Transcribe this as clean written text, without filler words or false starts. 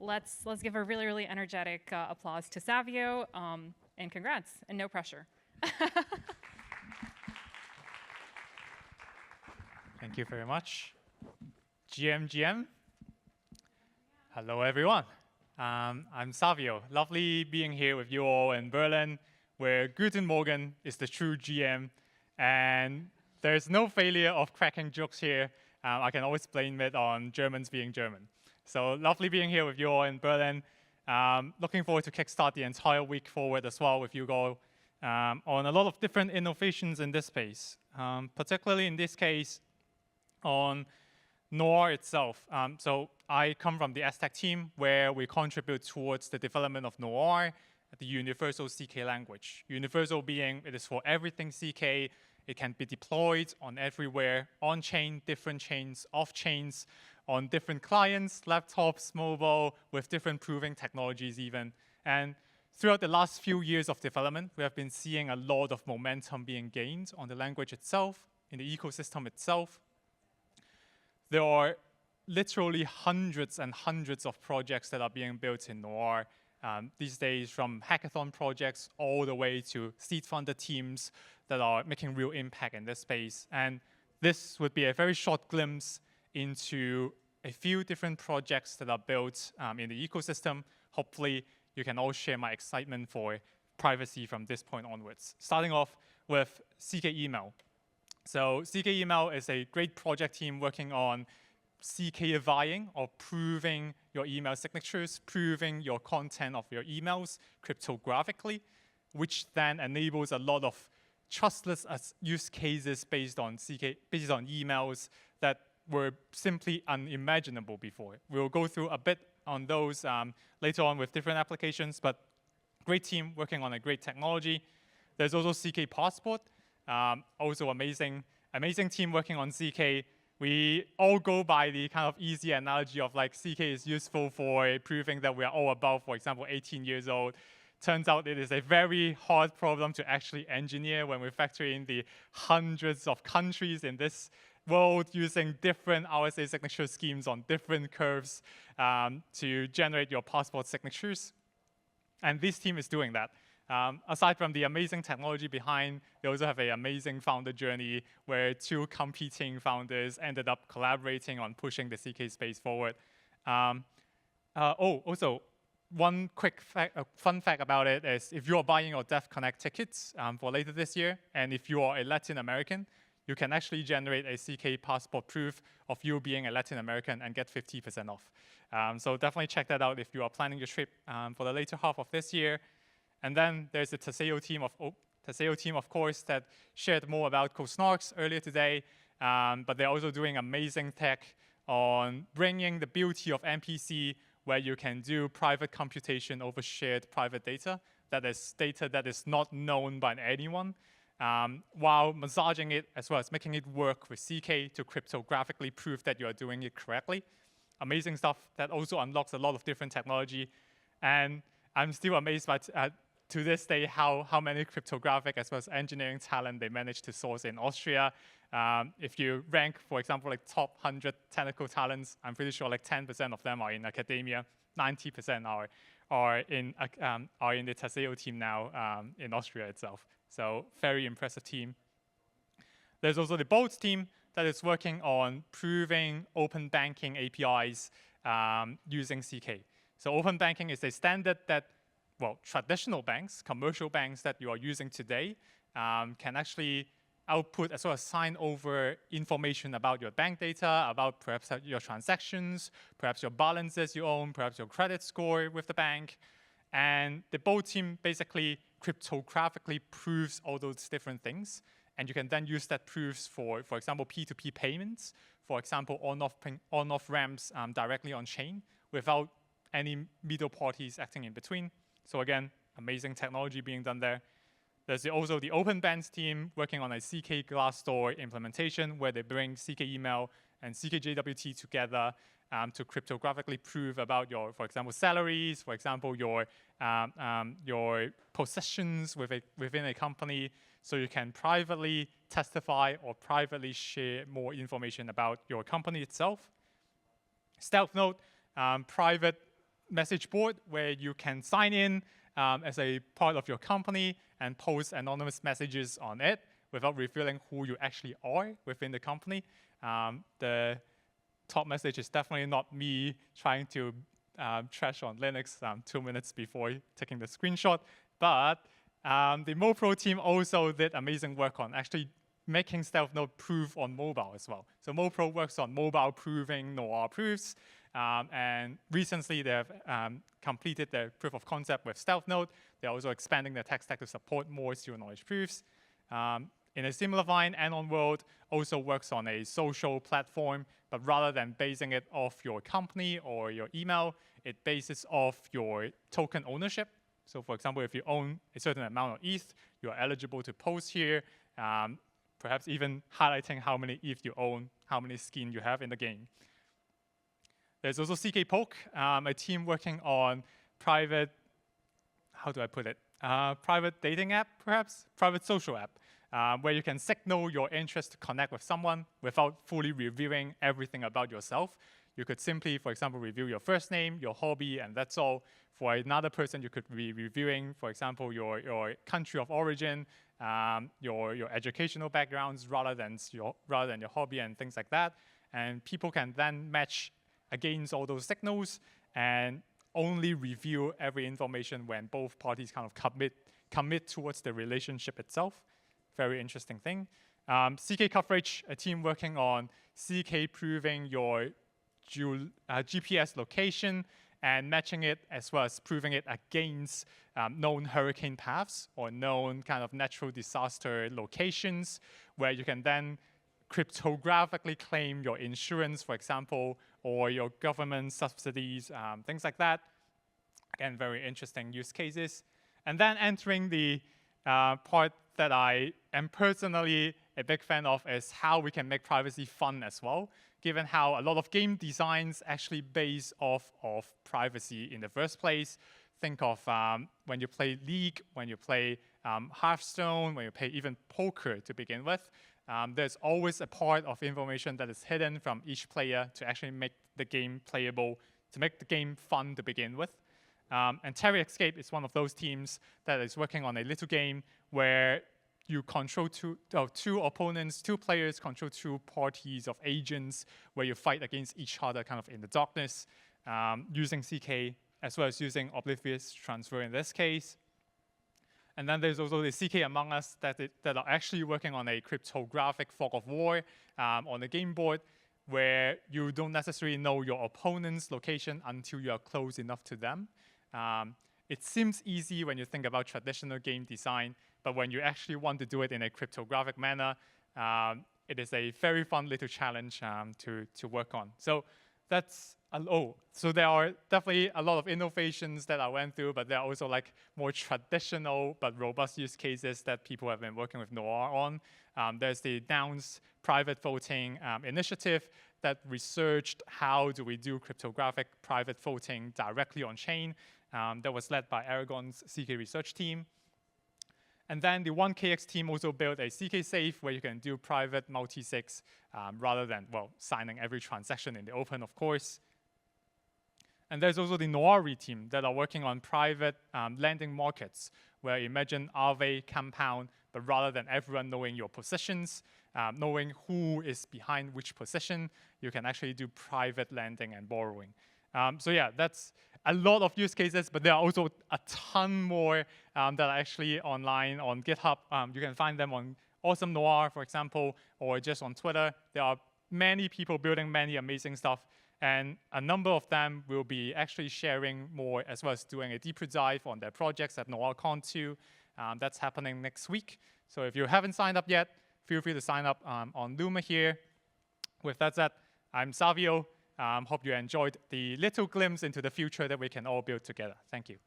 let's give a really, really energetic applause to Savio, and congrats, and no pressure. Thank you very much. GM. Hello, everyone. I'm Savio. Lovely being here with you all in Berlin, where Guten Morgen is the true GM, and there's no failure of cracking jokes here. I can always blame it on Germans being German. So lovely being here with you all in Berlin. Looking forward to kickstart the entire week forward as well with you all on a lot of different innovations in this space, particularly in this case on Noir itself. So I come from the Aztec team where we contribute towards the development of Noir, the universal CK language. Universal being it is for everything CK. It can be deployed on everywhere, on-chain, different chains, off-chains, on different clients, laptops, mobile, with different proving technologies even. And throughout the last few years of development, we have been seeing a lot of momentum being gained on the language itself, in the ecosystem itself. There are literally hundreds and hundreds of projects that are being built in Noir these days, from hackathon projects all the way to seed-funded teams that are making real impact in this space. And this would be a very short glimpse into a few different projects that are built in the ecosystem. Hopefully, you can all share my excitement for privacy from this point onwards. Starting off with CK Email. So CK Email is a great project team working on CK-ifying or proving your email signatures, proving your content of your emails cryptographically, which then enables a lot of trustless use cases based on emails that were simply unimaginable before. We'll go through a bit on those later on with different applications, but great team working on a great technology. There's also CK Passport, also amazing team working on CK. We all go by the kind of easy analogy of like CK is useful for proving that we are all above, for example, 18 years old. Turns out it is a very hard problem to actually engineer when we factor in the hundreds of countries in this world using different RSA signature schemes on different curves to generate your passport signatures. And this team is doing that. Aside from the amazing technology behind, they also have an amazing founder journey where two competing founders ended up collaborating on pushing the CK space forward. Also, one quick fun fact about it is if you're buying your DEF Connect tickets for later this year, and if you are a Latin American, you can actually generate a CK passport proof of you being a Latin American and get 50% off. So definitely check that out if you are planning your trip for the later half of this year. And then there's the Savio team, of course, that shared more about CoSnarks earlier today. But they're also doing amazing tech on bringing the beauty of MPC, where you can do private computation over shared private data. That is data that is not known by anyone, while massaging it as well as making it work with CK to cryptographically prove that you are doing it correctly. Amazing stuff that also unlocks a lot of different technology. And I'm still amazed by to this day how many cryptographic as well as engineering talent they managed to source in Austria. If you rank, for example, like top 100 technical talents, I'm pretty sure like 10% of them are in academia, 90% are in the Savio team now in Austria itself. So very impressive team. There's also the Bolts team that is working on proving open banking APIs using CK. So open banking is a standard that, well, traditional banks, commercial banks that you are using today can actually output as well as sign over information about your bank data, about perhaps your transactions, perhaps your balances you own, perhaps your credit score with the bank. And the Bolt team basically cryptographically proves all those different things. And you can then use that proofs for example, P2P payments, for example, on-off ramps directly on chain without any middle parties acting in between. So again, amazing technology being done there. There's also the Open Bands team working on a CK Glassdoor implementation where they bring CK Email and CK JWT together to cryptographically prove about your, for example, salaries, for example, your possessions within a company, so you can privately testify or privately share more information about your company itself. Stealth Note, private message board where you can sign in as a part of your company and post anonymous messages on it without revealing who you actually are within the company. The top message is definitely not me trying to trash on Linux 2 minutes before taking the screenshot, but the MoPro team also did amazing work on actually making Stealth Node proof on mobile as well. So MoPro works on mobile proving Noir proofs, and recently they have completed their proof of concept with Stealth Node. They're also expanding their tech stack to support more zero-knowledge proofs. In a similar vein, Anon World also works on a social platform, but rather than basing it off your company or your email, it bases off your token ownership. So for example, if you own a certain amount of ETH, you're eligible to post here, perhaps even highlighting how many ETH you own, how many skin you have in the game. There's also CK Poke, a team working on private, how do I put it? Private dating app, perhaps? Private social app, where you can signal your interest to connect with someone without fully revealing everything about yourself. You could simply, for example, reveal your first name, your hobby, and that's all. For another person, you could be reviewing, for example, your country of origin, your educational backgrounds, rather than your hobby and things like that. And people can then match against all those signals and only review every information when both parties kind of commit towards the relationship itself. Very interesting thing. CK Coverage, a team working on CK proving your GPS location and matching it, as well as proving it against known hurricane paths or known kind of natural disaster locations, where you can then cryptographically claim your insurance, for example, or your government subsidies, things like that. Again, very interesting use cases. And then entering the part that I am personally a big fan of is how we can make privacy fun as well, given how a lot of game designs actually base off of privacy in the first place. Think of when you play League, when you play Hearthstone, when you play even poker to begin with. There's always a part of information that is hidden from each player to actually make the game playable, to make the game fun to begin with. And Terry Escape is one of those teams that is working on a little game where you control two opponents, two players control two parties of agents, where you fight against each other kind of in the darkness, using CK, as well as using Oblivious Transfer in this case. And then there's also the CK Among Us that are actually working on a cryptographic fog of war on the game board, where you don't necessarily know your opponent's location until you are close enough to them. It seems easy when you think about traditional game design, but when you actually want to do it in a cryptographic manner, it is a very fun little challenge to work on. So that's, so there are definitely a lot of innovations that I went through, but there are also like more traditional but robust use cases that people have been working with Noir on. There's the Nouns private voting initiative that researched how do we do cryptographic private voting directly on chain. That was led by Aragon's CK research team. And then the 1KX team also built a CK safe where you can do private multi-sigs rather than, well, signing every transaction in the open, of course. And there's also the Noir team that are working on private lending markets, where imagine Aave compound, but rather than everyone knowing your positions, knowing who is behind which position, you can actually do private lending and borrowing. So yeah, that's a lot of use cases, but there are also a ton more that are actually online on GitHub. You can find them on Awesome Noir, for example, or just on Twitter. There are many people building many amazing stuff, and a number of them will be actually sharing more, as well as doing a deeper dive on their projects at NoirCon 2. That's happening next week. So if you haven't signed up yet, feel free to sign up on Luma here. With that said, I'm Savio. Hope you enjoyed the little glimpse into the future that we can all build together. Thank you.